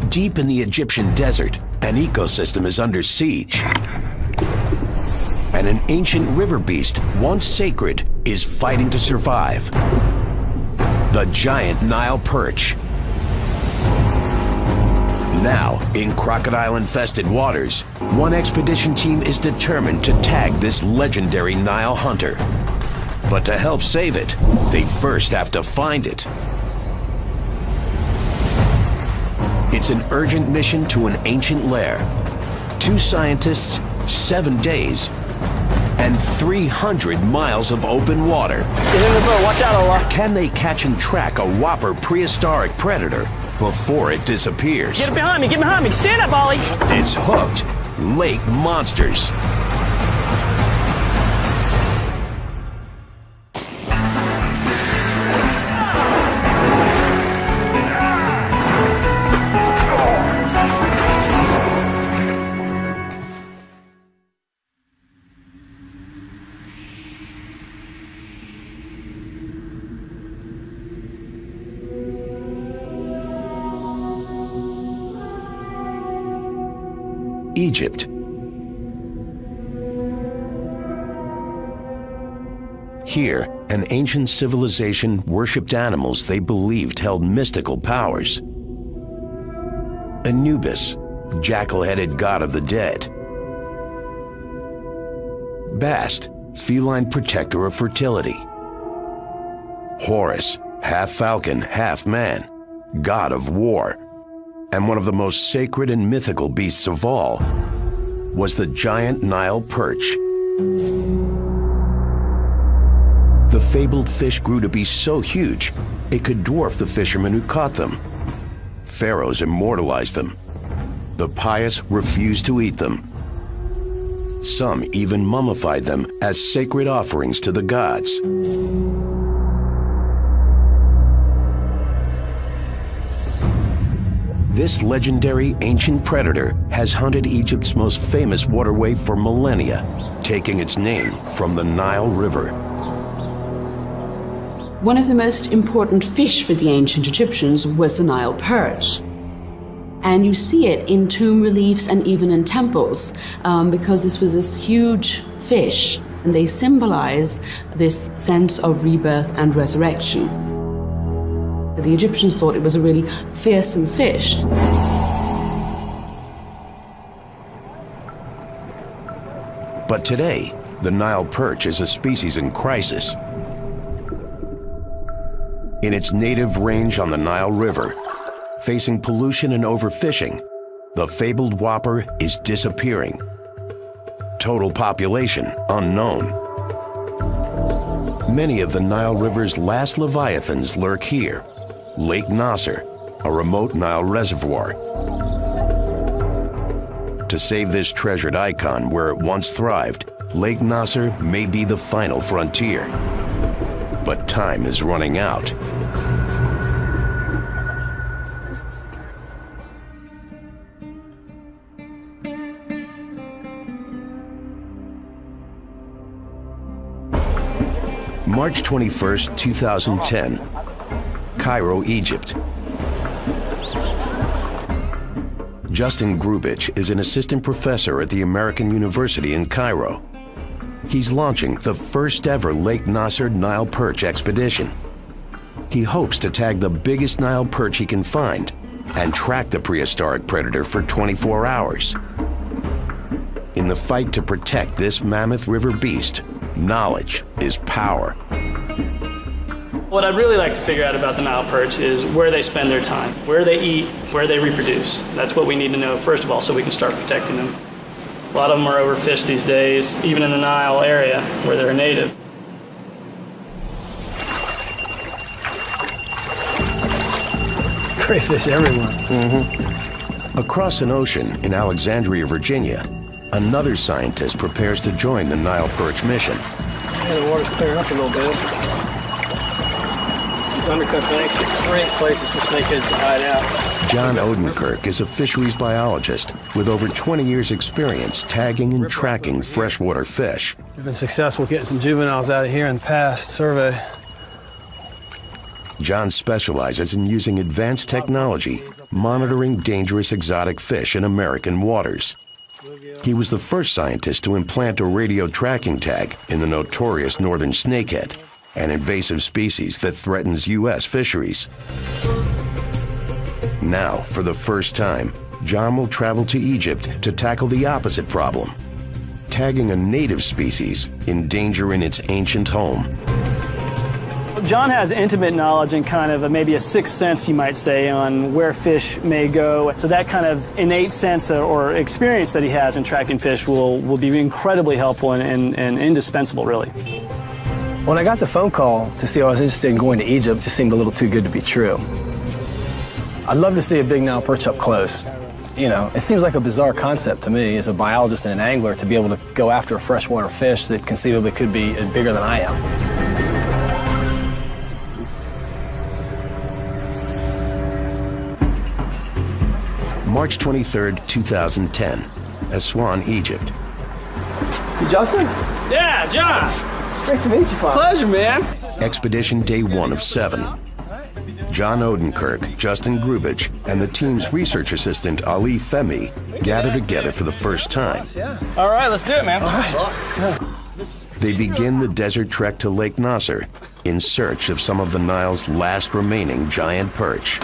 Deep in the Egyptian desert, an ecosystem is under siege. And an ancient river beast, once sacred, is fighting to survive. The giant Nile perch. Now, in crocodile-infested waters, one expedition team is determined to tag this legendary Nile hunter. But to help save it, they first have to find it. It's an urgent mission to an ancient lair. 2 scientists, 7 days, and 300 miles of open water. Get in the boat, watch out, Allah. Can they catch and track a whopper prehistoric predator before it disappears? Get behind me, stand up, Ollie. It's Hooked Lake Monsters. Egypt. Here, an ancient civilization worshipped animals they believed held mystical powers. Anubis, jackal-headed god of the dead. Bast, feline protector of fertility. Horus, half falcon, half man, god of war. And one of the most sacred and mythical beasts of all was the giant Nile perch. The fabled fish grew to be so huge, it could dwarf the fishermen who caught them. Pharaohs immortalized them. The pious refused to eat them. Some even mummified them as sacred offerings to the gods. This legendary ancient predator has hunted Egypt's most famous waterway for millennia, taking its name from the Nile River. One of the most important fish for the ancient Egyptians was the Nile perch. And you see it in tomb reliefs and even in temples, because this was this huge fish, and they symbolize this sense of rebirth and resurrection. The Egyptians thought it was a really fearsome fish. But today, the Nile perch is a species in crisis. In its native range on the Nile River, facing pollution and overfishing, the fabled whopper is disappearing. Total population unknown. Many of the Nile River's last leviathans lurk here. Lake Nasser, a remote Nile reservoir. To save this treasured icon where it once thrived, Lake Nasser may be the final frontier. But time is running out. March 21st, 2010. Cairo, Egypt. Justin Grubich is an assistant professor at the American University in Cairo. He's launching the first ever Lake Nasser Nile perch expedition. He hopes to tag the biggest Nile perch he can find and track the prehistoric predator for 24 hours. In the fight to protect this mammoth river beast, knowledge is power. What I'd really like to figure out about the Nile perch is where they spend their time, where they eat, where they reproduce. That's what we need to know, first of all, so we can start protecting them. A lot of them are overfished these days, even in the Nile area where they're native. Crayfish everywhere. Across an ocean in Alexandria, Virginia, another scientist prepares to join the Nile perch mission. Yeah, the water's clearing up a little bit. These undercut banks are great places for snakeheads to hide out. John Odenkirk is a fisheries biologist with over 20 years' experience tagging and tracking freshwater fish. We've been successful getting some juveniles out of here in the past survey. John specializes in using advanced technology, monitoring dangerous exotic fish in American waters. He was the first scientist to implant a radio tracking tag in the notorious northern snakehead, an invasive species that threatens U.S. fisheries. Now, for the first time, John will travel to Egypt to tackle the opposite problem, tagging a native species in danger in its ancient home. John has intimate knowledge and kind of maybe a sixth sense, you might say, on where fish may go. So that kind of innate sense or experience that he has in tracking fish will be incredibly helpful and indispensable, really. When I got the phone call to see if I was interested in going to Egypt, it just seemed a little too good to be true. I'd love to see a big Nile perch up close. You know, it seems like a bizarre concept to me as a biologist and an angler to be able to go after a freshwater fish that conceivably could be bigger than I am. March 23rd, 2010, Aswan, Egypt. You Justin? Yeah, John. Great to meet you, Father. Pleasure, man. Expedition day 1 of 7. John Odenkirk, Justin Grubich, and the team's research assistant Ali Femi gather together for the first time. All right, let's do it, man. All right, let's go. They begin the desert trek to Lake Nasser in search of some of the Nile's last remaining giant perch.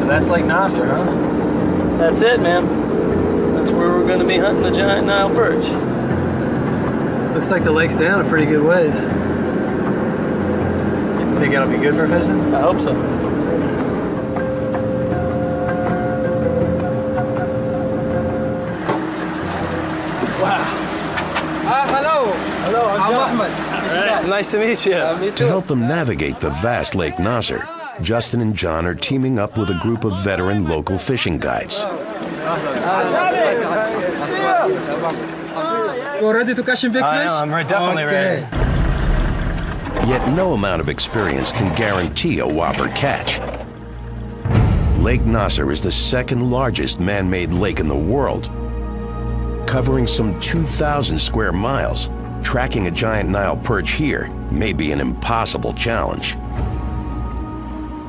That's Lake Nasser, huh? That's it, man. That's where we're going to be hunting the giant Nile perch. Looks like the lake's down a pretty good ways. Think that'll be good for fishing? I hope so. Wow. Hello. Hello, I'm Ahmed. Right. Nice to meet you. To help them navigate the vast Lake Nasser, Justin and John are teaming up with a group of veteran local fishing guides. You ready to catch a big fish? I'm definitely ready. Yet no amount of experience can guarantee a whopper catch. Lake Nasser is the second largest man-made lake in the world. Covering some 2,000 square miles, tracking a giant Nile perch here may be an impossible challenge.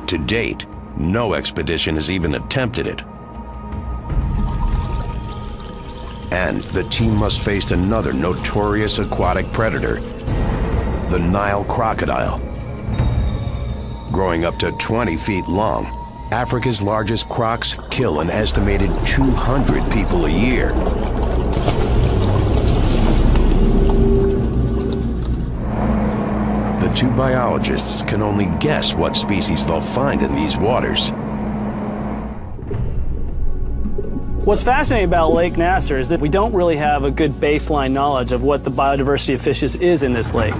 To date, no expedition has even attempted it. And the team must face another notorious aquatic predator, the Nile crocodile. Growing up to 20 feet long, Africa's largest crocs kill an estimated 200 people a year. The two biologists can only guess what species they'll find in these waters. What's fascinating about Lake Nasser is that we don't really have a good baseline knowledge of what the biodiversity of fishes is in this lake.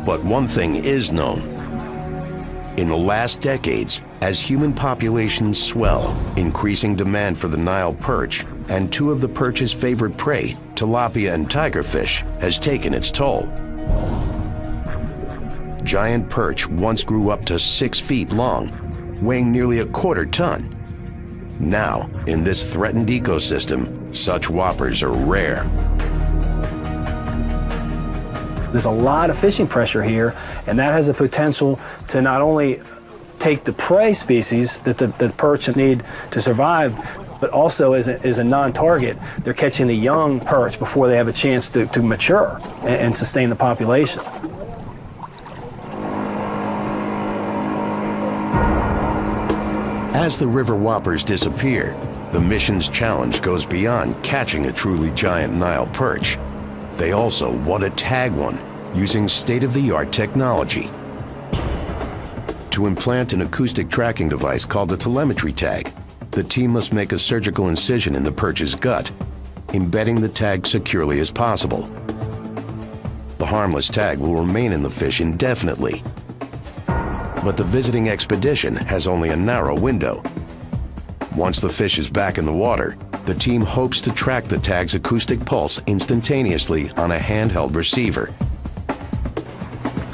But one thing is known. In the last decades, as human populations swell, increasing demand for the Nile perch and two of the perch's favorite prey, tilapia and tigerfish, has taken its toll. Giant perch once grew up to 6 feet long, weighing nearly a quarter ton. Now, in this threatened ecosystem, such whoppers are rare. There's a lot of fishing pressure here, and that has the potential to not only take the prey species that the perch need to survive, but also as a non-target, they're catching the young perch before they have a chance to mature and sustain the population. As the river whoppers disappear, the mission's challenge goes beyond catching a truly giant Nile perch. They also want to tag one using state-of-the-art technology. To implant an acoustic tracking device called a telemetry tag, the team must make a surgical incision in the perch's gut, embedding the tag securely as possible. The harmless tag will remain in the fish indefinitely. But the visiting expedition has only a narrow window. Once the fish is back in the water, the team hopes to track the tag's acoustic pulse instantaneously on a handheld receiver.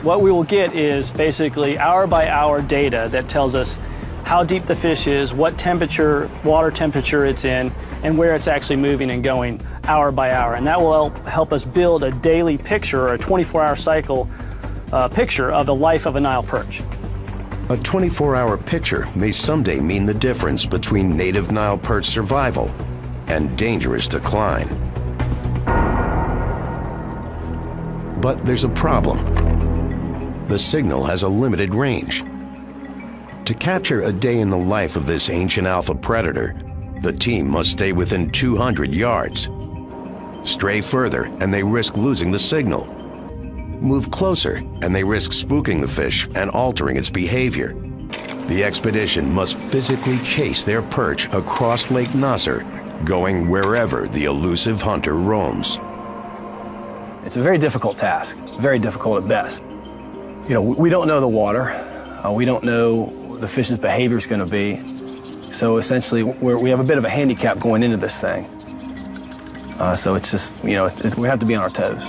What we will get is basically hour by hour data that tells us how deep the fish is, what temperature, water temperature it's in, and where it's actually moving and going hour by hour. And that will help us build a daily picture or a 24-hour cycle picture of the life of a Nile perch. A 24-hour picture may someday mean the difference between native Nile perch survival and dangerous decline. But there's a problem. The signal has a limited range. To capture a day in the life of this ancient alpha predator, the team must stay within 200 yards. Stray further and they risk losing the signal. Move closer and they risk spooking the fish and altering its behavior. The expedition must physically chase their perch across Lake Nasser, going wherever the elusive hunter roams. It's a very difficult task, very difficult at best. You know, we don't know the water. We don't know the fish's behavior is going to be. So essentially, we have a bit of a handicap going into this thing. So it's just, you know, we have to be on our toes.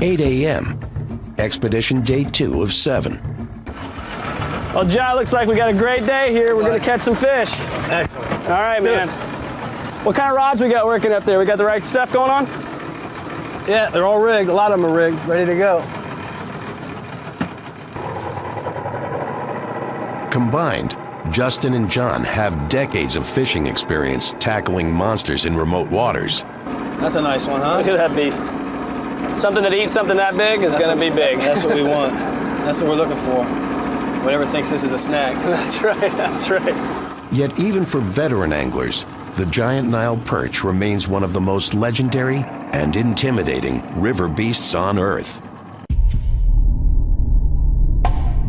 "8 a.m., expedition day 2 of 7. Well, John, looks like we got a great day here. We're going to catch some fish. Excellent. All right, man. What kind of rods we got working up there? We got the right stuff going on? Yeah, they're all rigged. A lot of them are rigged, ready to go. Combined, Justin and John have decades of fishing experience tackling monsters in remote waters. That's a nice one, huh? Look at that beast. Something that eats something that big is going to be big. That's what we want. That's what we're looking for. Whatever thinks this is a snack. That's right, that's right. Yet even for veteran anglers, the giant Nile perch remains one of the most legendary and intimidating river beasts on Earth.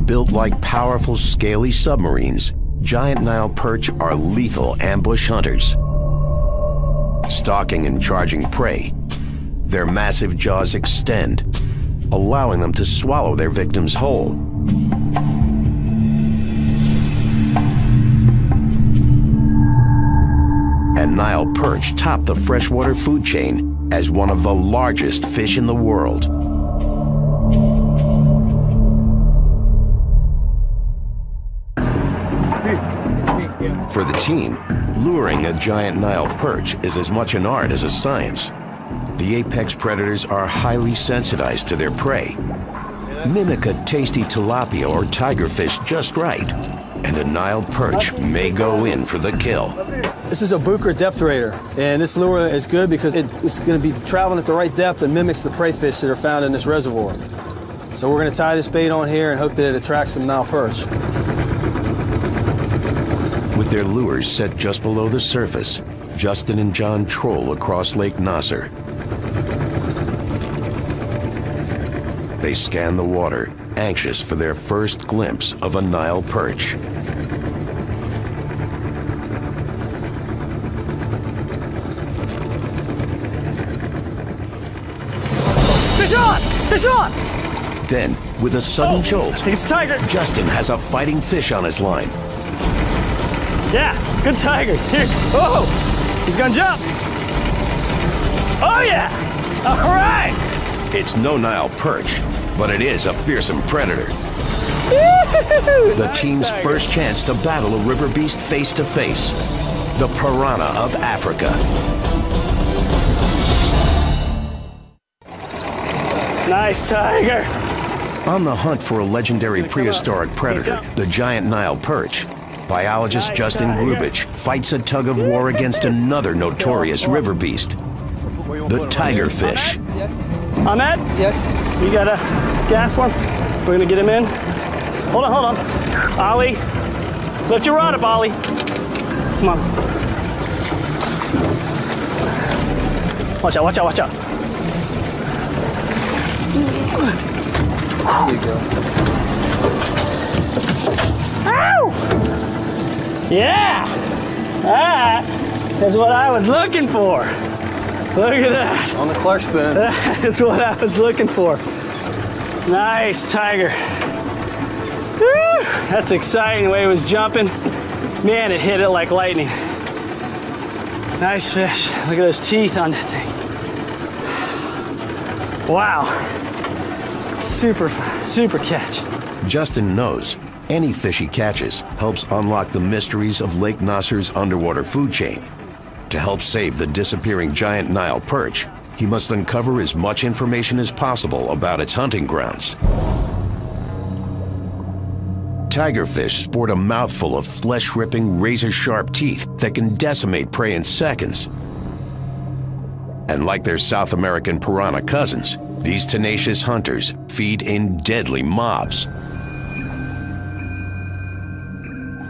Built like powerful, scaly submarines, giant Nile perch are lethal ambush hunters. Stalking and charging prey, their massive jaws extend, allowing them to swallow their victims whole. And Nile perch top the freshwater food chain as one of the largest fish in the world. For the team, luring a giant Nile perch is as much an art as a science. The apex predators are highly sensitized to their prey. Mimic a tasty tilapia or tigerfish just right, and a Nile perch may go in for the kill. This is a Bucher depth raider, and this lure is good because it's going to be traveling at the right depth and mimics the prey fish that are found in this reservoir. So we're going to tie this bait on here and hope that it attracts some Nile perch. With their lures set just below the surface, Justin and John troll across Lake Nasser. They scan the water, anxious for their first glimpse of a Nile perch. Fish on! Fish on! Then, with a sudden jolt, He's a tiger. Justin has a fighting fish on his line. Yeah, good tiger. Here. Oh, he's gonna jump. Oh yeah! All right! It's no Nile perch, but it is a fearsome predator. The team's first chance to battle a river beast face to face. The piranha of Africa. Nice tiger. On the hunt for a legendary prehistoric predator, the giant Nile perch, biologist Nice Justin tiger. Grubich fights a tug of war against another notorious river beast, the tigerfish. Ahmed? Yes. You got a gas one? We're gonna get him in. Hold on. Ollie, lift your rod up, Ollie. Come on. Watch out. There you go. Ow! Yeah! That is what I was looking for. Look at that. On the Clark spoon. That is what I was looking for. Nice tiger. Woo! That's exciting the way it was jumping. Man, it hit it like lightning. Nice fish. Look at those teeth on that thing. Wow. Super catch. Justin knows any fish he catches helps unlock the mysteries of Lake Nasser's underwater food chain. To help save the disappearing giant Nile perch, he must uncover as much information as possible about its hunting grounds. Tigerfish sport a mouthful of flesh-ripping, razor-sharp teeth that can decimate prey in seconds. And like their South American piranha cousins, these tenacious hunters feed in deadly mobs.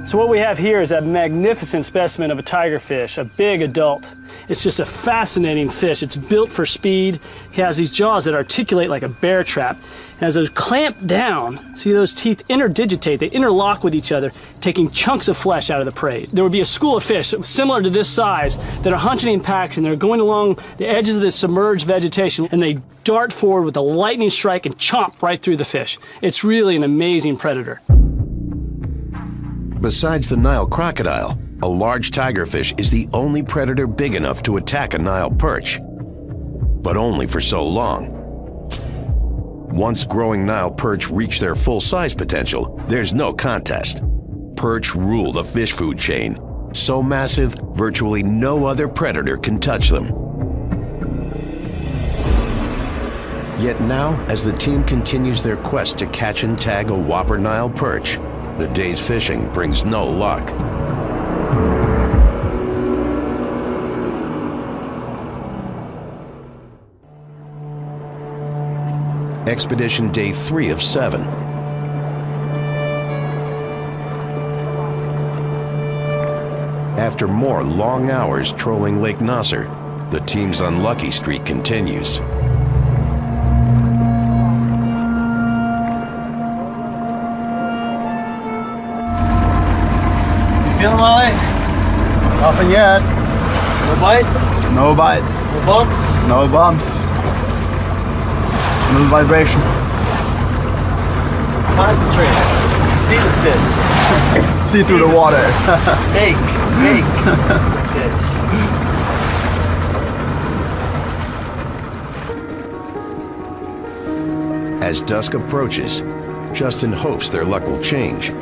So what we have here is a magnificent specimen of a tigerfish, a big adult. It's just a fascinating fish. It's built for speed. He has these jaws that articulate like a bear trap. And as those clamp down, see those teeth interdigitate, they interlock with each other, taking chunks of flesh out of the prey. There would be a school of fish similar to this size that are hunting in packs, and they're going along the edges of this submerged vegetation, and they dart forward with a lightning strike and chomp right through the fish. It's really an amazing predator. Besides the Nile crocodile, a large tigerfish is the only predator big enough to attack a Nile perch. But only for so long. Once growing Nile perch reach their full-size potential, there's no contest. Perch rule the fish food chain. So massive, virtually no other predator can touch them. Yet now, as the team continues their quest to catch and tag a whopper Nile perch, the day's fishing brings no luck. Expedition Day 3 of 7. After more long hours trolling Lake Nasser, the team's unlucky streak continues. Feeling Molly? Nothing yet. No bites? No bites. No bumps? No bumps. Smooth vibration. Concentrate. See the fish. See through the water. Make fish. As dusk approaches, Justin hopes their luck will change.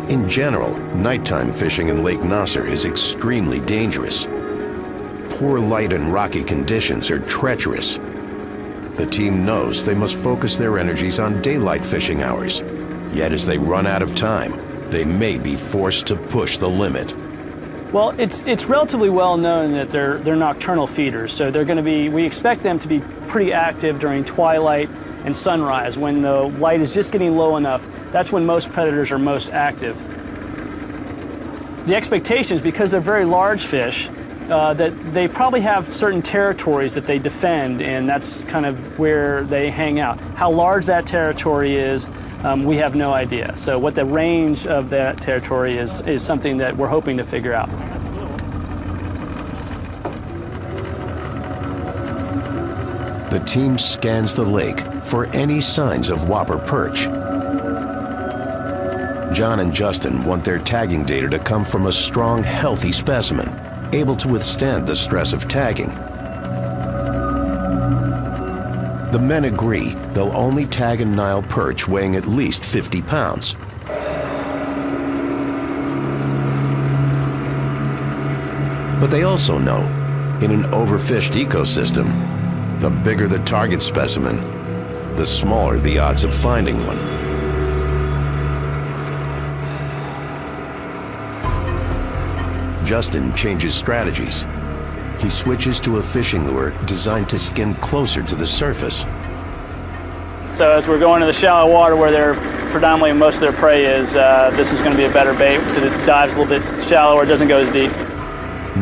In general, nighttime fishing in Lake Nasser is extremely dangerous. Poor light and rocky conditions are treacherous. The team knows they must focus their energies on daylight fishing hours. Yet as they run out of time, they may be forced to push the limit. Well, it's relatively well known that they're nocturnal feeders, so we expect them to be pretty active during twilight and sunrise, when the light is just getting low enough. That's when most predators are most active. The expectation is, because they're very large fish, that they probably have certain territories that they defend, and that's kind of where they hang out. How large that territory is, we have no idea. So what the range of that territory is something that we're hoping to figure out. The team scans the lake for any signs of whopper perch. John and Justin want their tagging data to come from a strong, healthy specimen, able to withstand the stress of tagging. The men agree they'll only tag a Nile perch weighing at least 50 pounds. But they also know, in an overfished ecosystem, the bigger the target specimen, the smaller the odds of finding one. Justin changes strategies. He switches to a fishing lure designed to skim closer to the surface. So as we're going to the shallow water where predominantly most of their prey is, this is going to be a better bait because it dives a little bit shallower, it doesn't go as deep.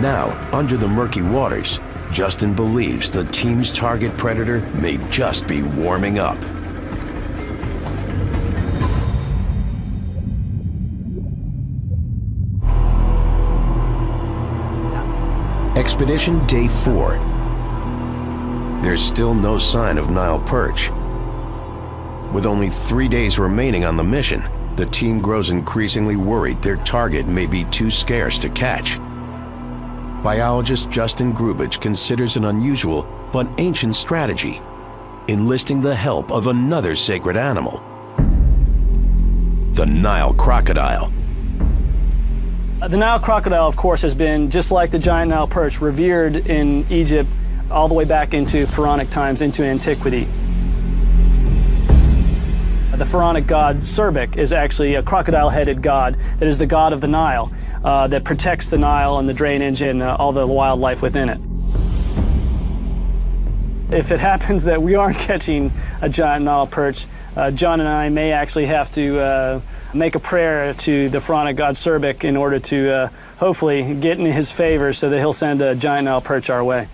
Now, under the murky waters, Justin believes the team's target predator may just be warming up. Expedition Day 4. There's still no sign of Nile perch. With only 3 days remaining on the mission, the team grows increasingly worried their target may be too scarce to catch. Biologist Justin Grubich considers an unusual but ancient strategy, enlisting the help of another sacred animal, the Nile crocodile. The Nile crocodile, of course, has been, just like the giant Nile perch, revered in Egypt all the way back into pharaonic times, into antiquity. The pharaonic god Serbik is actually a crocodile-headed god that is the god of the Nile, that protects the Nile and the drainage and all the wildlife within it. If it happens that we aren't catching a giant Nile perch, John and I may actually have to make a prayer to the pharaonic god Serbik in order to hopefully get in his favor so that he'll send a giant Nile perch our way.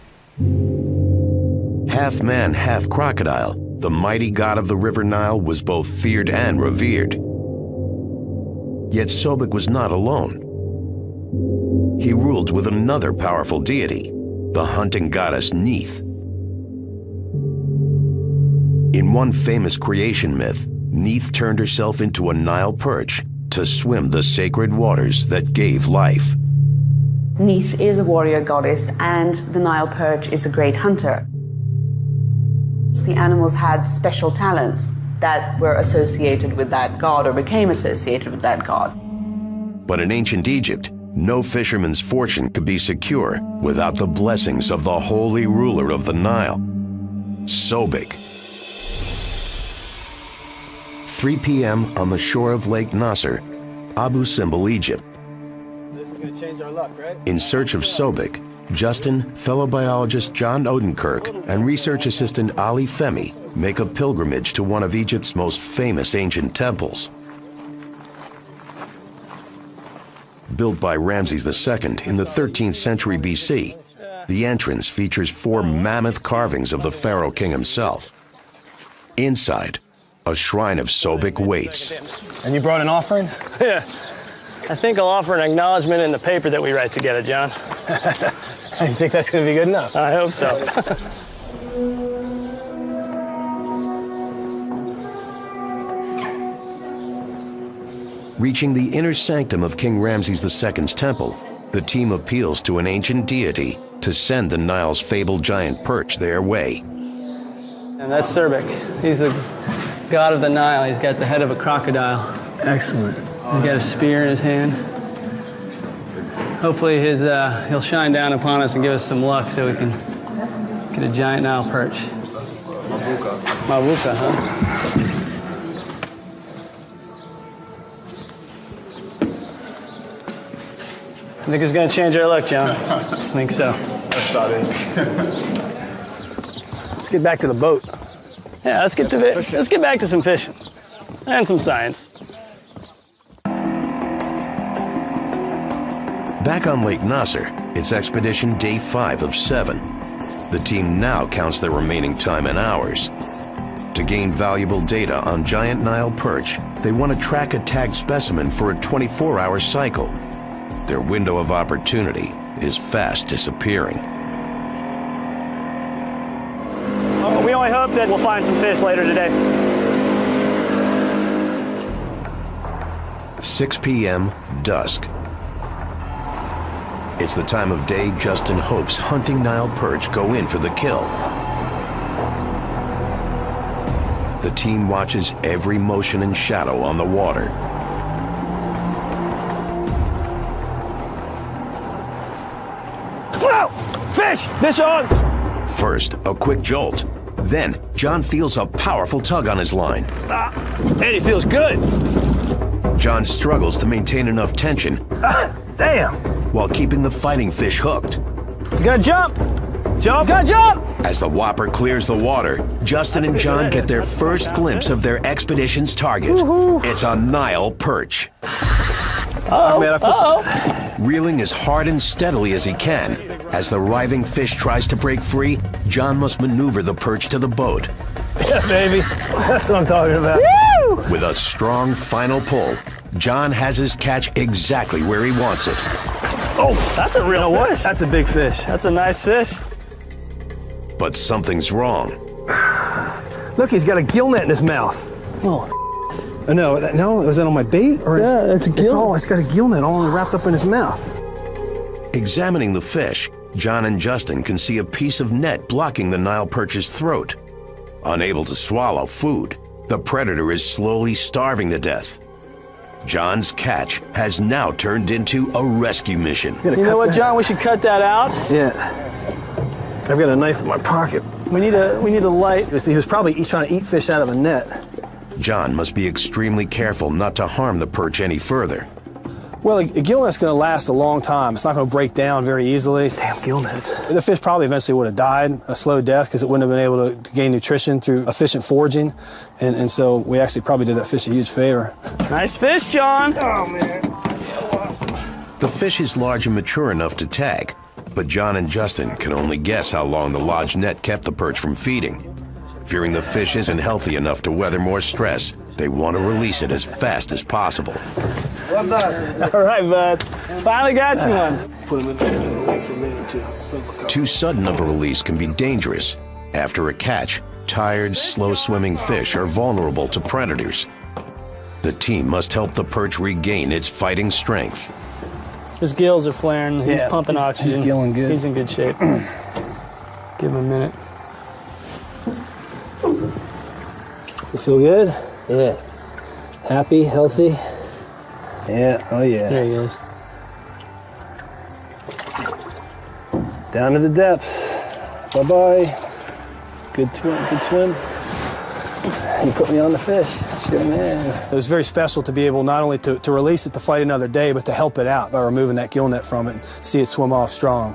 Half man, half crocodile, the mighty god of the River Nile was both feared and revered. Yet Sobek was not alone. He ruled with another powerful deity, the hunting goddess Neith. In one famous creation myth, Neith turned herself into a Nile perch to swim the sacred waters that gave life. Neith is a warrior goddess, and the Nile perch is a great hunter. The animals had special talents that were associated with that god or became associated with that god. But in ancient Egypt, no fisherman's fortune could be secure without the blessings of the holy ruler of the Nile, Sobek. 3 p.m. on the shore of Lake Nasser, Abu Simbel, Egypt. This is going to change our luck, right? In search of Sobek, Justin, fellow biologist John Odenkirk, and research assistant Ali Femi make a pilgrimage to one of Egypt's most famous ancient temples. Built by Ramses II in the 13th century BC, the entrance features 4 mammoth carvings of the pharaoh king himself. Inside, a shrine of Sobek waits. And you brought an offering? Yeah, I think I'll offer an acknowledgement in the paper that we write together, John. You think that's going to be good enough? I hope so. Reaching the inner sanctum of King Ramses II's temple, the team appeals to an ancient deity to send the Nile's fabled giant perch their way. And that's Serbik. He's the god of the Nile. He's got the head of a crocodile. Excellent. He's got a spear in his hand. Hopefully he'll shine down upon us and give us some luck so we can get a giant Nile perch. Mabuka, huh? I think it's going to change our luck, John. I think so. Let's get back to the boat. Yeah, let's get back to some fishing and some science. Back on Lake Nasser, it's expedition day 5 of 7. The team now counts their remaining time in hours. To gain valuable data on giant Nile perch, they want to track a tagged specimen for a 24-hour cycle. Their window of opportunity is fast disappearing. We only hope that we'll find some fish later today. 6 p.m., dusk. It's the time of day Justin hopes hunting Nile perch go in for the kill. The team watches every motion and shadow on the water. Whoa! Fish! Fish on! First, a quick jolt. Then, John feels a powerful tug on his line. And he feels good. John struggles to maintain enough tension Damn! while keeping the fighting fish hooked. He's gonna jump! Jump! He's gonna jump! As the whopper clears the water, Justin and John get their first glimpse of their expedition's target. It's a Nile perch. Reeling as hard and steadily as he can. As the writhing fish tries to break free, John must maneuver the perch to the boat. Yeah, baby. That's what I'm talking about. Woo! With a strong final pull, John has his catch exactly where he wants it. Oh, that's a real fish. That's a big fish. That's a nice fish. But something's wrong. Look, he's got a gill net in his mouth. Oh, Oh, no, was that on my bait? Or Yeah, it's a gill. It's got a gill net all wrapped up in his mouth. Examining the fish, John and Justin can see a piece of net blocking the Nile perch's throat. Unable to swallow food, the predator is slowly starving to death. John's catch has now turned into a rescue mission. You know what, John? We should cut that out. Yeah. I've got a knife in my pocket. We need a light. He was probably trying to eat fish out of a net. John must be extremely careful not to harm the perch any further. Well, a gill net's going to last a long time. It's not going to break down very easily. Damn gill nets. The fish probably eventually would have died a slow death because it wouldn't have been able to gain nutrition through efficient foraging. And so we actually probably did that fish a huge favor. Nice fish, John. Oh, man. The fish is large and mature enough to tag, but John and Justin can only guess how long the lodge net kept the perch from feeding. Fearing the fish isn't healthy enough to weather more stress, they want to release it as fast as possible. Well done. All right, bud. Finally got you one. Put him in there. Wait for a minute or two. Too sudden of a release can be dangerous. After a catch, tired, slow-swimming fish are vulnerable to predators. The team must help the perch regain its fighting strength. His gills are flaring. He's pumping oxygen. He's gilling good. He's in good shape. Give him a minute. You feel good? Yeah. Happy, healthy? Yeah, oh yeah. There he is. Down to the depths. Bye-bye. Good swim. You put me on the fish. Sure, man. It was very special to be able not only to release it to fight another day, but to help it out by removing that gill net from it and see it swim off strong.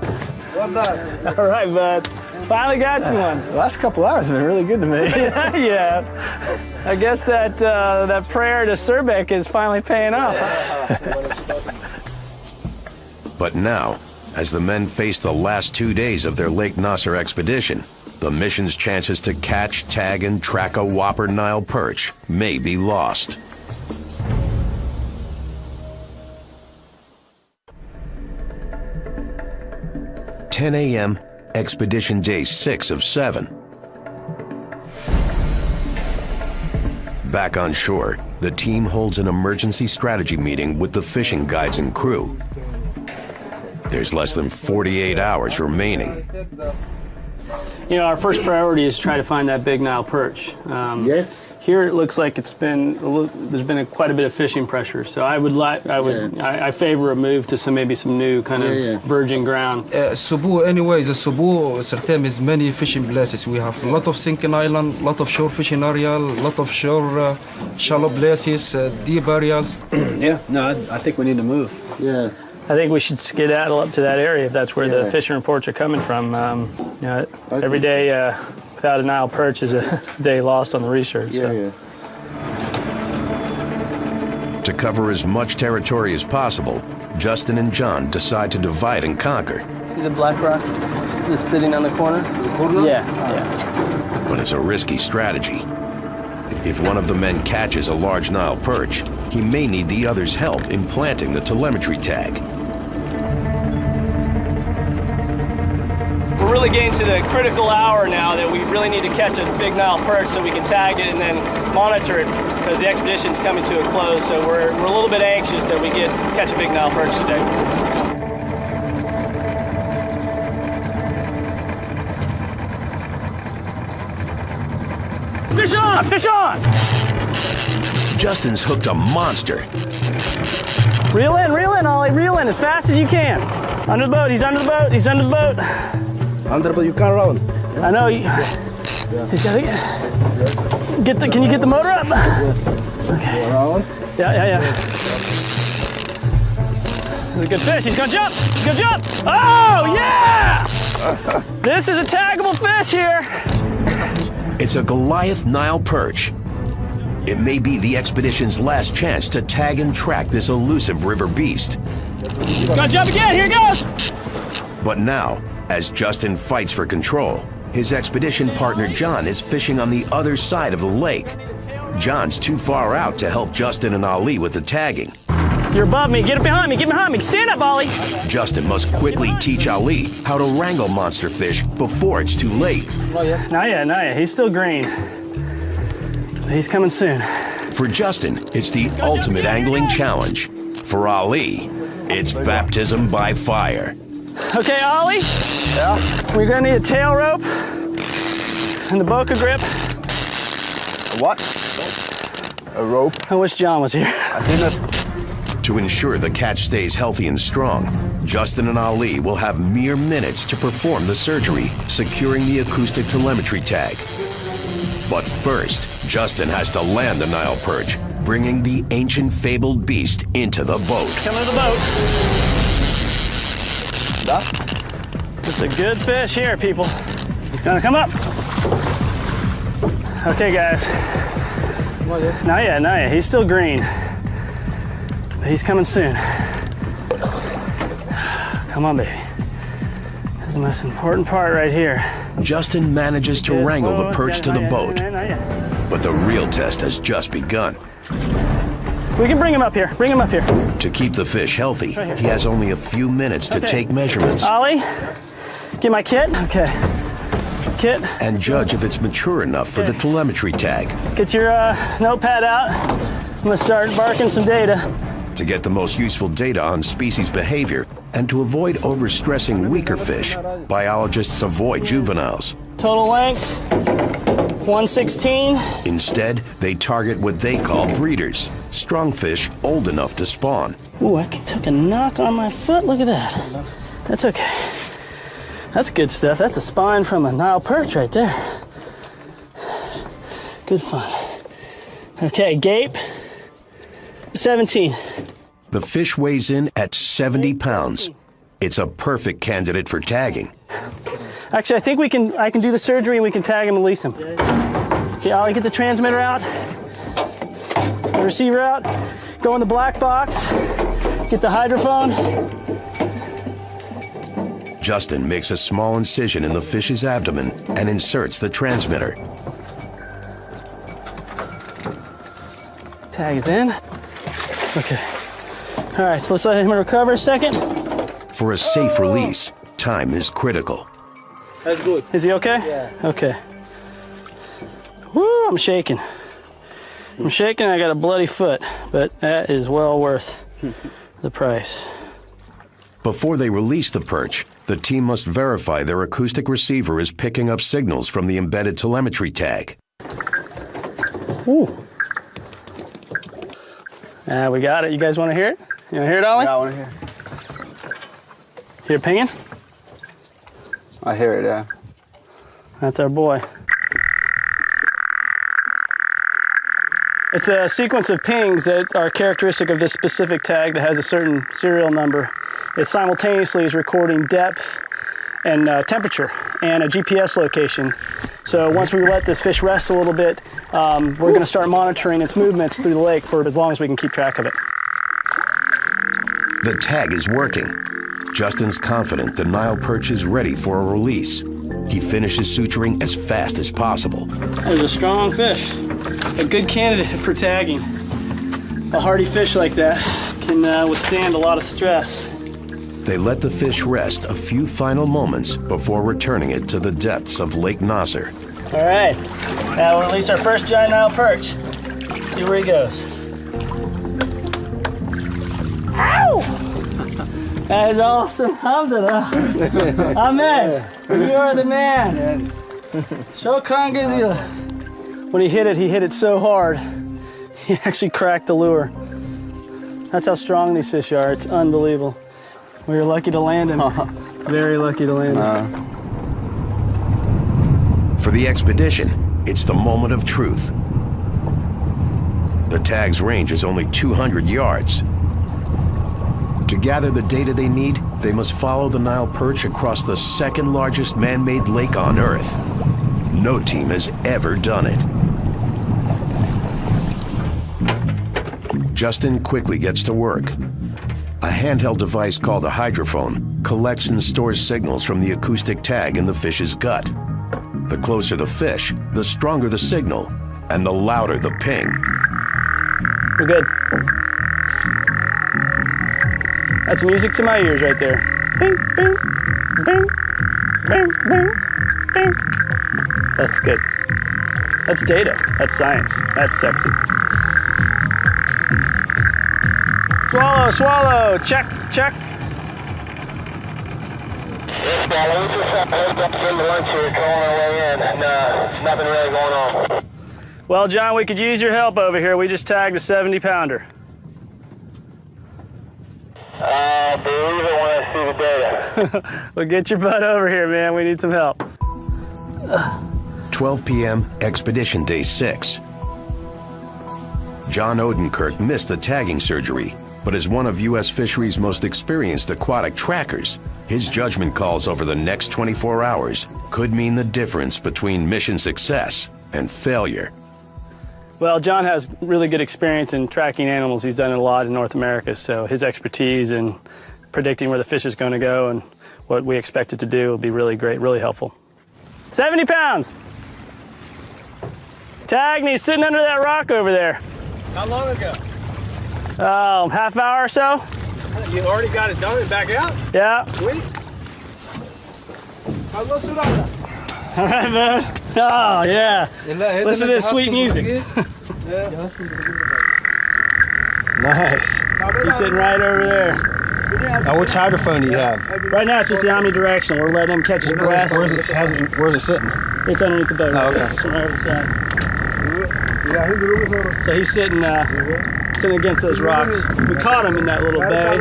Well done. All right, bud. Finally got you one. The last couple hours have been really good to me. Yeah. I guess that that prayer to Surbeck is finally paying off. But now, as the men face the last 2 days of their Lake Nasser expedition, the mission's chances to catch, tag, and track a whopper Nile perch may be lost. "10 a.m., expedition day 6 of 7. Back on shore, the team holds an emergency strategy meeting with the fishing guides and crew. There's less than 48 hours remaining. You know, our first priority is to try to find that big Nile perch. Yes. Here it looks like there's been quite a bit of fishing pressure. So I favor a move to maybe some new kind of virgin ground. Cebu, anyway, the Cebu Sertem is many fishing places. We have a lot of sinking island, lot of shore fishing area, lot of shore shallow places, deep areas. Yeah, no, I think we need to move. Yeah. I think we should skedaddle up to that area if that's where the fishing reports are coming from. You know, every day without a Nile perch is a day lost on the research. To cover as much territory as possible, Justin and John decide to divide and conquer. See the black rock that's sitting on the corner? Yeah. But it's a risky strategy. If one of the men catches a large Nile perch, he may need the other's help in planting the telemetry tag. We're really getting to the critical hour now that we really need to catch a big Nile perch so we can tag it and then monitor it because the expedition's coming to a close. So we're a little bit anxious that we catch a big Nile perch today. Fish on! Fish on! Justin's hooked a monster. Reel in, Ollie. Reel in as fast as you can. Under the boat. He's under the boat. He's under the boat. Under, but you can't round. I know. He's got to can you get the motor up? Okay. Yeah. He's a good fish. He's gonna jump. He's gonna jump. Oh yeah! This is a taggable fish here. It's a Goliath Nile perch. It may be the expedition's last chance to tag and track this elusive river beast. He's gonna jump again. Here he goes. But now, as Justin fights for control, his expedition partner John is fishing on the other side of the lake. John's too far out to help Justin and Ali with the tagging. You're above me. Get behind me. Get behind me. Stand up, Ollie. Justin must quickly teach Ali how to wrangle monster fish before it's too late. Not yet. He's still green. He's coming soon. For Justin, it's the ultimate angling challenge. For Ali, it's baptism by fire. Okay, Ollie. Yeah. We're gonna need a tail rope and the Boca grip. A what? A rope. I wish John was here. I think that's... To ensure the catch stays healthy and strong, Justin and Ali will have mere minutes to perform the surgery, securing the acoustic telemetry tag. But first, Justin has to land the Nile perch, bringing the ancient fabled beast into the boat. Come to the boat. It's a good fish here, people. He's gonna come up. Okay, guys. Not yet, not yet. He's still green. But he's coming soon. Come on, baby. This is the most important part right here. Justin manages to wrangle the perch to the boat. Not yet. But the real test has just begun. We can bring him up here. Bring him up here. To keep the fish healthy, he has only a few minutes to take measurements. Ollie, get my kit. Okay. Kit. And judge if it's mature enough for the telemetry tag. Get your notepad out. I'm gonna start marking some data. To get the most useful data on species behavior and to avoid overstressing weaker fish, biologists avoid juveniles. Total length, 116. Instead, they target what they call breeders, strong fish old enough to spawn. Ooh, I took a knock on my foot. Look at that. That's okay. That's good stuff. That's a spine from a Nile perch right there. Good fun. Okay, gape, 17. The fish weighs in at 70 pounds. It's a perfect candidate for tagging. Actually, I think I can do the surgery and we can tag him and release him. Okay, Ollie, get the transmitter out, the receiver out, go in the black box, get the hydrophone. Justin makes a small incision in the fish's abdomen and inserts the transmitter. Tag is in. Okay. All right, so let's let him recover a second. For a safe release, time is critical. That's good. Is he okay? Yeah. Okay. Woo, I'm shaking. I'm shaking, I got a bloody foot, but that is well worth the price. Before they release the perch, the team must verify their acoustic receiver is picking up signals from the embedded telemetry tag. Ooh. We got it. You guys want to hear it? You want to hear it, Ollie? Yeah, I want to hear. Hear it pinging? I hear it, yeah. That's our boy. It's a sequence of pings that are characteristic of this specific tag that has a certain serial number. It simultaneously is recording depth and temperature and a GPS location. So once we let this fish rest a little bit, we're going to start monitoring its movements through the lake for as long as we can keep track of it. The tag is working. Justin's confident the Nile perch is ready for a release. He finishes suturing as fast as possible. There's a strong fish, a good candidate for tagging. A hardy fish like that can withstand a lot of stress. They let the fish rest a few final moments before returning it to the depths of Lake Nasser. All right, now we'll release our first giant Nile perch. Let's see where he goes. Ow! That is awesome. Alhamdulillah. Amen. You are the man. Shukran Gazila. When he hit it so hard, he actually cracked the lure. That's how strong these fish are. It's unbelievable. We were lucky to land him. Very lucky to land him. For the expedition, it's the moment of truth. The tag's range is only 200 yards. To gather the data they need, they must follow the Nile perch across the second largest man-made lake on Earth. No team has ever done it. Justin quickly gets to work. A handheld device called a hydrophone collects and stores signals from the acoustic tag in the fish's gut. The closer the fish, the stronger the signal, and the louder the ping. We're good. That's music to my ears right there. Bing, bing, bing, bing, bing, bing. That's good. That's data. That's science. That's sexy. Swallow, swallow. Check, check. Yes, Swallow. We just headed up into lunch here, trolling our way in, and nothing really going on. Well, John, we could use your help over here. We just tagged a 70-pounder. Believe it when I see the data. Well, get your butt over here, man. We need some help. 12 p.m., Expedition Day 6. John Odenkirk missed the tagging surgery, but as one of U.S. fisheries' most experienced aquatic trackers, his judgment calls over the next 24 hours could mean the difference between mission success and failure. Well, John has really good experience in tracking animals. He's done it a lot in North America, so his expertise in predicting where the fish is going to go and what we expect it to do will be really great, really helpful. 70 pounds. Tagged, and he's sitting under that rock over there. How long ago? Half hour or so. You already got it done and back out? Yeah. Sweet. All right, man. Oh, yeah. Listen to this sweet music. Nice. He's sitting right over there. Now, which hydrophone do you have? Right now, it's just the omnidirectional. We're letting him catch his breath. Where's it sitting? It's underneath the boat. Oh, okay. It's right over the side. So he's sitting against those rocks. We caught him in that little bay,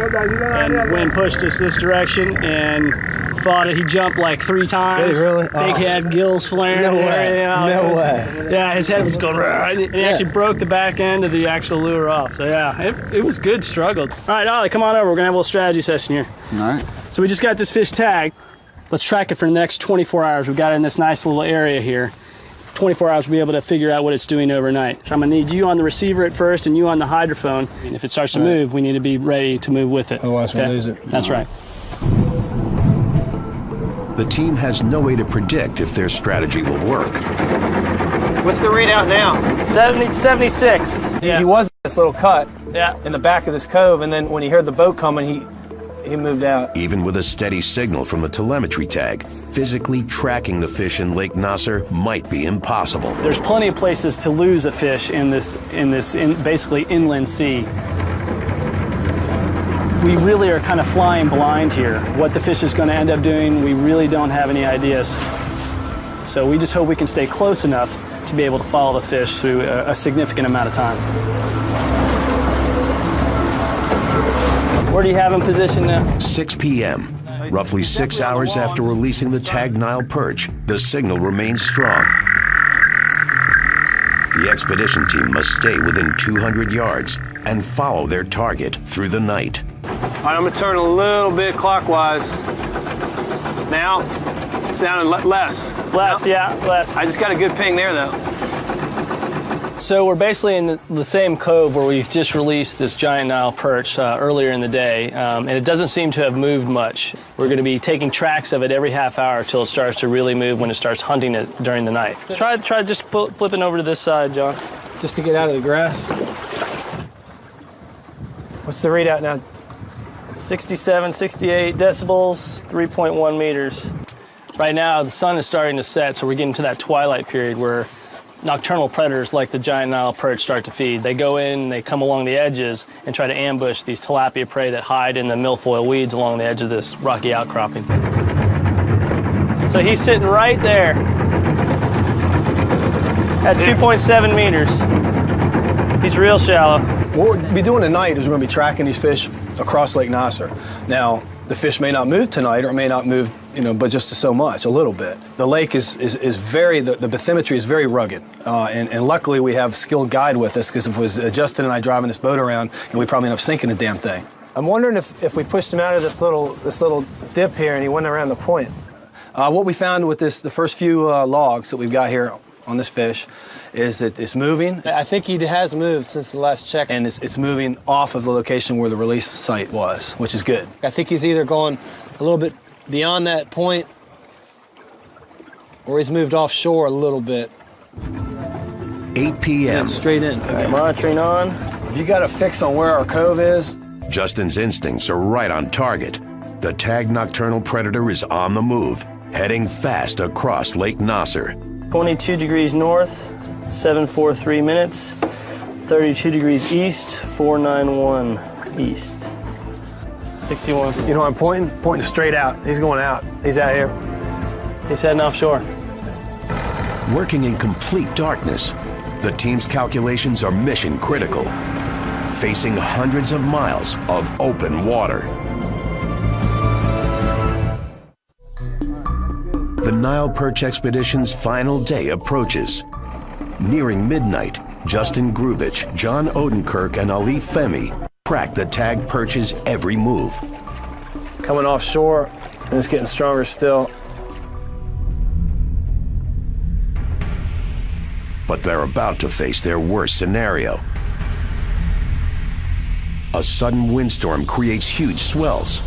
and wind pushed us this direction, and fought it. He jumped like 3 times. Did he really? Big head, gills flaring. No way. No way. Yeah, his head was going right, and he actually broke the back end of the actual lure off. So yeah, it was good struggle. All right, Ollie, come on over. We're gonna have a little strategy session here. All right. So we just got this fish tagged. Let's track it for the next 24 hours. We've got it in this nice little area here. 24 hours, we'll be able to figure out what it's doing overnight. So I'm gonna need you on the receiver at first and you on the hydrophone. And if it starts to move, we need to be ready to move with it. Otherwise we'll lose it. That's right. The team has no way to predict if their strategy will work. What's the readout now? 76. He was in this little cut Yeah. in the back of this cove, and then when he heard the boat coming, he moved out. Even with a steady signal from the telemetry tag, physically tracking the fish in Lake Nasser might be impossible. There's plenty of places to lose a fish in this basically inland sea. We really are kind of flying blind here. What the fish is going to end up doing, we really don't have any ideas. So we just hope we can stay close enough to be able to follow the fish through a significant amount of time. Where do you have him positioned now? 6 p.m. Roughly 6 hours after releasing the tagged Nile perch, the signal remains strong. The expedition team must stay within 200 yards and follow their target through the night. All right, I'm gonna turn a little bit clockwise. Now, sounding less. Less, yeah, less. I just got a good ping there, though. So we're basically in the same cove where we've just released this giant Nile perch earlier in the day, and it doesn't seem to have moved much. We're going to be taking tracks of it every half hour until it starts to really move when it starts hunting it during the night. Try just flipping over to this side, John. Just to get out of the grass. What's the readout now? 67, 68 decibels, 3.1 meters. Right now, the sun is starting to set, so we're getting to that twilight period where nocturnal predators like the giant Nile perch start to feed. They go in, they come along the edges and try to ambush these tilapia prey that hide in the milfoil weeds along the edge of this rocky outcropping. So he's sitting right there at 2.7 meters. He's real shallow. What we'll be doing tonight is we're going to be tracking these fish across Lake Nasser. Now, the fish may not move tonight or it may not move, but just so much, a little bit. The lake is very, the bathymetry is very rugged. And luckily we have a skilled guide with us, because if it was Justin and I driving this boat around, and we'd probably end up sinking the damn thing. I'm wondering if we pushed him out of this little dip here and he went around the point. What we found with the first few logs that we've got here on this fish is that it's moving. I think he has moved since the last check. And it's moving off of the location where the release site was, which is good. I think he's either going a little bit beyond that point or he's moved offshore a little bit. 8 p.m. Straight in. Okay, monitoring on. You got a fix on where our cove is? Justin's instincts are right on target. The tagged nocturnal predator is on the move, heading fast across Lake Nasser. 22 degrees north, 743 minutes. 32 degrees east, 491. east. 61. You know I'm pointing? Pointing straight out. He's going out. He's out here. He's heading offshore. Working in complete darkness, the team's calculations are mission critical, facing hundreds of miles of open water. The Nile Perch expedition's final day approaches. Nearing midnight, Justin Grubich, John Odenkirk, and Ali Femi track the tagged perch's every move. Coming offshore, and it's getting stronger still. But they're about to face their worst scenario. A sudden windstorm creates huge swells.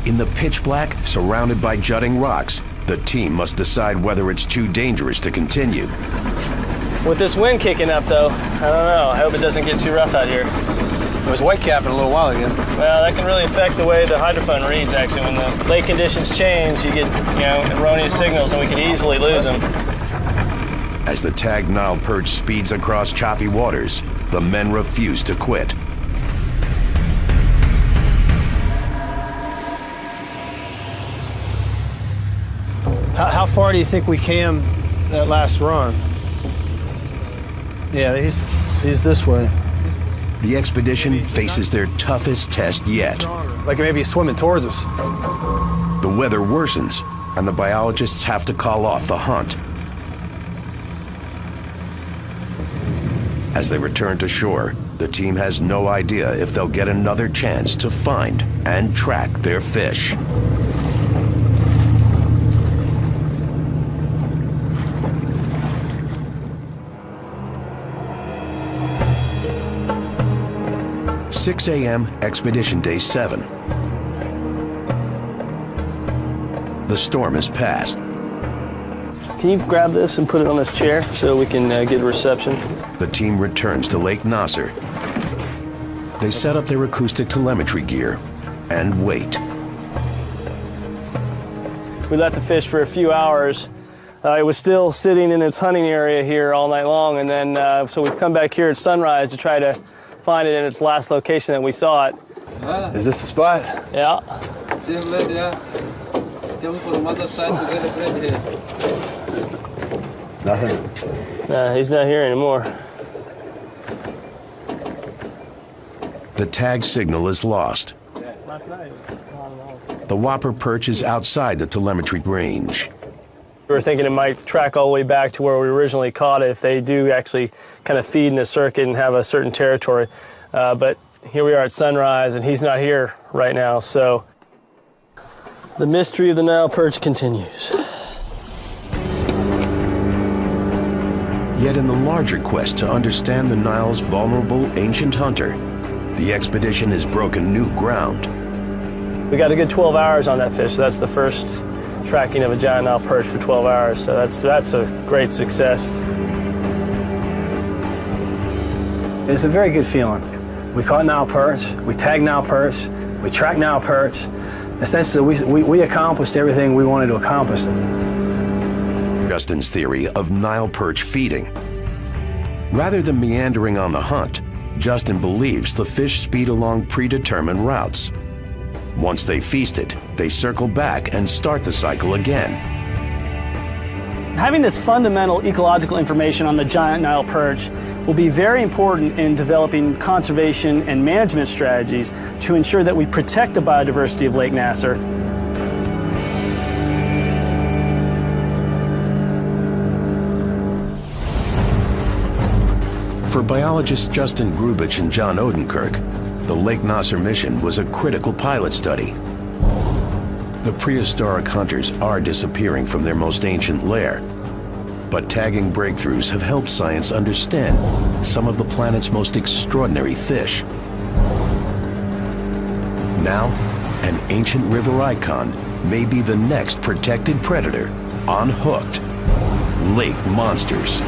In the pitch black, surrounded by jutting rocks, the team must decide whether it's too dangerous to continue. With this wind kicking up, though, I don't know. I hope it doesn't get too rough out here. It was whitecapping a little while ago. Well, that can really affect the way the hydrophone reads, actually. When the lake conditions change, you get, erroneous signals, and we could easily lose them. As the tagged Nile perch speeds across choppy waters, the men refuse to quit. How far do you think we came that last run? Yeah, he's this way. The expedition faces their toughest test yet. Like maybe he's swimming towards us. The weather worsens, and the biologists have to call off the hunt. As they return to shore, the team has no idea if they'll get another chance to find and track their fish. "6 a.m. Expedition Day 7. The storm has passed. Can you grab this and put it on this chair so we can get a reception? The team returns to Lake Nasser. They set up their acoustic telemetry gear and wait. We let the fish for a few hours. It was still sitting in its hunting area here all night long, and then so we've come back here at sunrise to try to find it in its last location that we saw it. Is this the spot? Yeah. Same place, yeah. It's coming from the mother side to get a bread here. Nothing. He's not here anymore. The tag signal is lost. The whopper perch is outside the telemetry range. We were thinking it might track all the way back to where we originally caught it if they do actually kind of feed in a circuit and have a certain territory. But here we are at sunrise, and he's not here right now, so the mystery of the Nile perch continues. Yet in the larger quest to understand the Nile's vulnerable ancient hunter, the expedition has broken new ground. We got a good 12 hours on that fish, so that's the first tracking of a giant Nile perch for 12 hours, so that's a great success. It's a very good feeling. We caught Nile perch, we tagged Nile perch, we tracked Nile perch. Essentially, we accomplished everything we wanted to accomplish. Justin's theory of Nile perch feeding. Rather than meandering on the hunt, Justin believes the fish speed along predetermined routes. Once they feasted, they circle back and start the cycle again. Having this fundamental ecological information on the giant Nile perch will be very important in developing conservation and management strategies to ensure that we protect the biodiversity of Lake Nasser. For biologists Justin Grubich and John Odenkirk, the Lake Nasser mission was a critical pilot study. The prehistoric hunters are disappearing from their most ancient lair, but tagging breakthroughs have helped science understand some of the planet's most extraordinary fish. Now, an ancient river icon may be the next protected predator on Hooked Lake Monsters.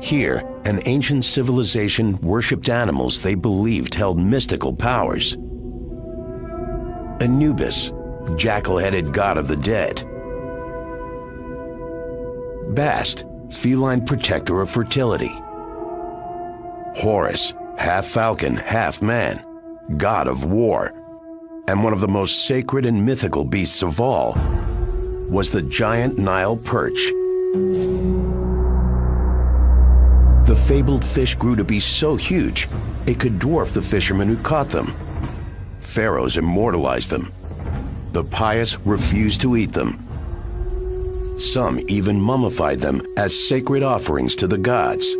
Here, an ancient civilization worshipped animals they believed held mystical powers. Anubis, jackal-headed god of the dead. Bast, feline protector of fertility. Horus, half falcon, half man, god of war. And one of the most sacred and mythical beasts of all was the giant Nile perch. The fabled fish grew to be so huge, it could dwarf the fishermen who caught them. Pharaohs immortalized them. The pious refused to eat them. Some even mummified them as sacred offerings to the gods.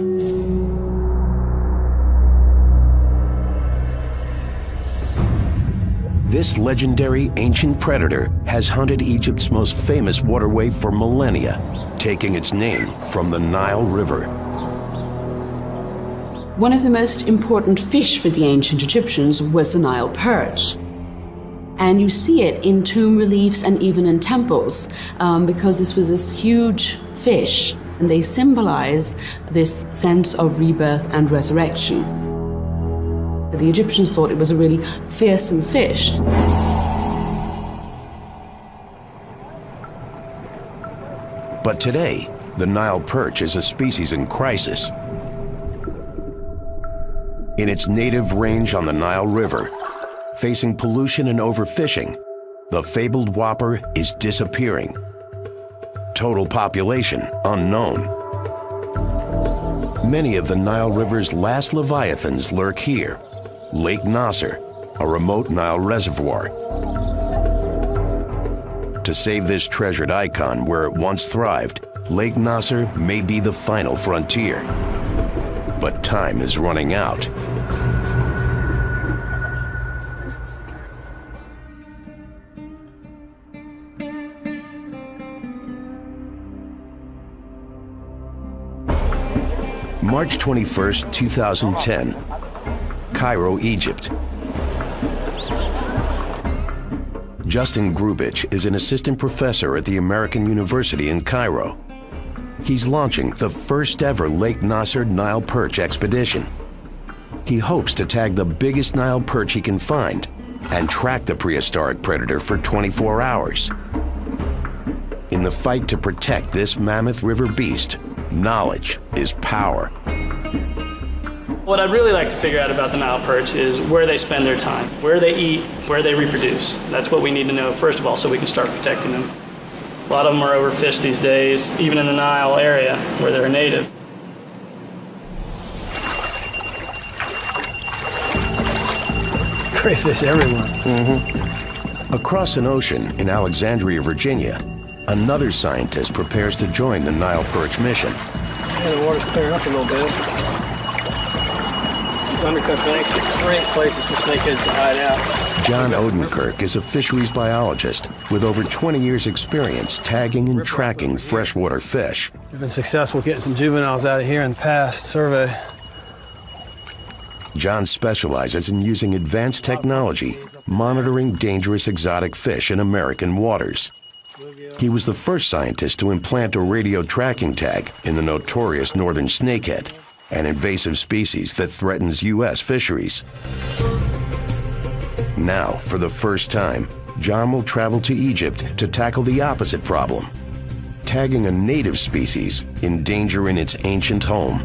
This legendary ancient predator has hunted Egypt's most famous waterway for millennia, taking its name from the Nile River. One of the most important fish for the ancient Egyptians was the Nile perch. And you see it in tomb reliefs and even in temples, because this was this huge fish, and they symbolize this sense of rebirth and resurrection. The Egyptians thought it was a really fearsome fish. But today, the Nile perch is a species in crisis. In its native range on the Nile River, facing pollution and overfishing, the fabled whopper is disappearing. Total population unknown. Many of the Nile River's last leviathans lurk here. Lake Nasser, a remote Nile reservoir. To save this treasured icon where it once thrived, Lake Nasser may be the final frontier. But time is running out. March 21st, 2010, Cairo, Egypt. Justin Grubich is an assistant professor at the American University in Cairo. He's launching the first ever Lake Nasser Nile perch expedition. He hopes to tag the biggest Nile perch he can find and track the prehistoric predator for 24 hours. In the fight to protect this mammoth river beast, knowledge is power. What I'd really like to figure out about the Nile perch is where they spend their time, where they eat, where they reproduce. That's what we need to know, first of all, so we can start protecting them. A lot of them are overfished these days, even in the Nile area where they're native. Crayfish everywhere. Across an ocean in Alexandria, Virginia, another scientist prepares to join the Nile perch mission. Yeah, the water's clearing up a little bit. These undercut banks are great places for snakeheads to hide out. John Odenkirk is a fisheries biologist with over 20 years' experience tagging and tracking freshwater fish. We've been successful getting some juveniles out of here in the past survey. John specializes in using advanced technology, monitoring dangerous exotic fish in American waters. He was the first scientist to implant a radio tracking tag in the notorious northern snakehead, an invasive species that threatens U.S. fisheries. Now, for the first time, John will travel to Egypt to tackle the opposite problem, tagging a native species in danger in its ancient home.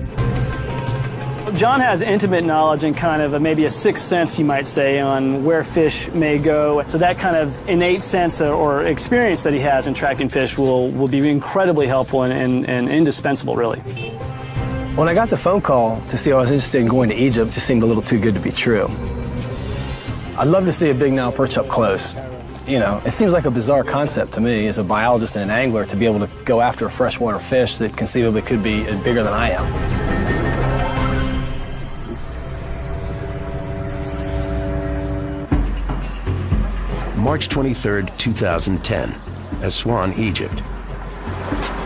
John has intimate knowledge and kind of maybe a sixth sense, you might say, on where fish may go. So that kind of innate sense or experience that he has in tracking fish will be incredibly helpful and indispensable, really. When I got the phone call to see if I was interested in going to Egypt, it just seemed a little too good to be true. I'd love to see a big Nile perch up close. You know, it seems like a bizarre concept to me as a biologist and an angler to be able to go after a freshwater fish that conceivably could be bigger than I am. March 23rd, 2010, Aswan, Egypt.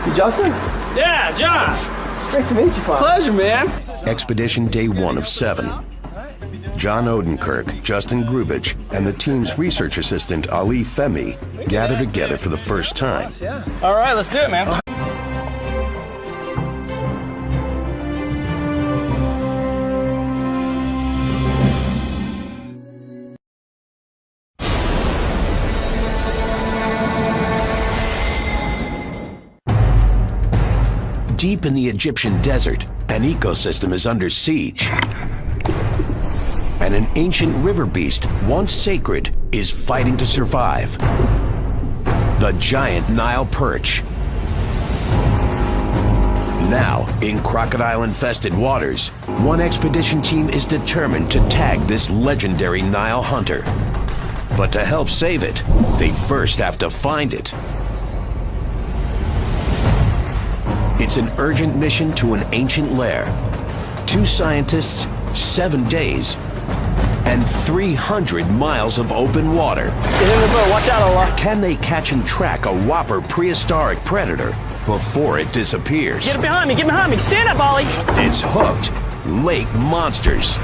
You Justin? Yeah, John! Great to meet you, Father. Pleasure, man. Expedition day 1 of 7. John Odenkirk, Justin Grubich, and the team's research assistant Ali Femi gather together for the first time. All right, let's do it, man. Deep in the Egyptian desert, an ecosystem is under siege. And an ancient river beast, once sacred, is fighting to survive. The giant Nile perch. Now, in crocodile-infested waters, one expedition team is determined to tag this legendary Nile hunter. But to help save it, they first have to find it. It's an urgent mission to an ancient lair. 2 scientists, 7 days, and 300 miles of open water. Get in the boat, watch out, Allah. Can they catch and track a whopper prehistoric predator before it disappears? Get behind me, stand up, Ollie. It's Hooked Lake Monsters.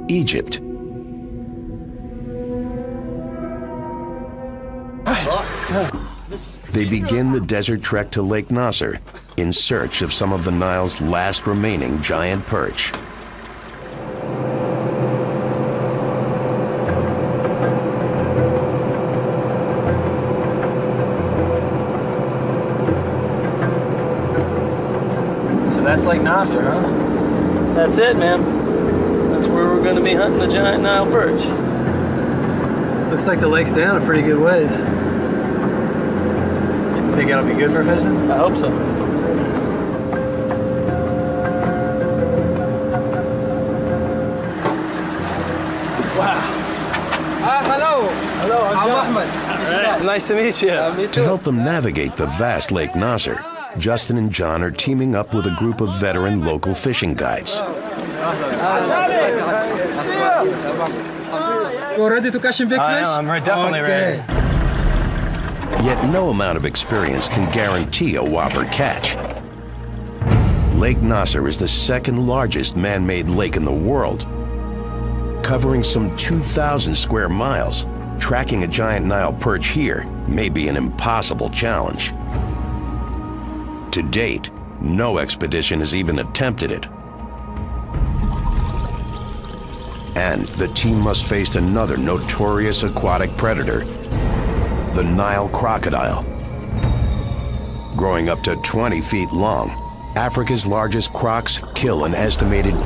Egypt. They begin the desert trek to Lake Nasser in search of some of the Nile's last remaining giant perch. So that's Lake Nasser, huh? That's it, man. That's where we're going to be hunting the giant Nile perch. Looks like the lake's down a pretty good ways. Think it'll be good for fishing? I hope so. Wow. Hello. Hello, I'm Ahmed. John. Nice to meet you. To help them navigate the vast Lake Nasser, Justin and John are teaming up with a group of veteran local fishing guides. You ready to catch a big fish? I'm definitely ready. Yet no amount of experience can guarantee a whopper catch. Lake Nasser is the second largest man-made lake in the world. Covering some 2,000 square miles, tracking a giant Nile perch here may be an impossible challenge. To date, no expedition has even attempted it. And the team must face another notorious aquatic predator, the Nile crocodile. Growing up to 20 feet long, Africa's largest crocs kill an estimated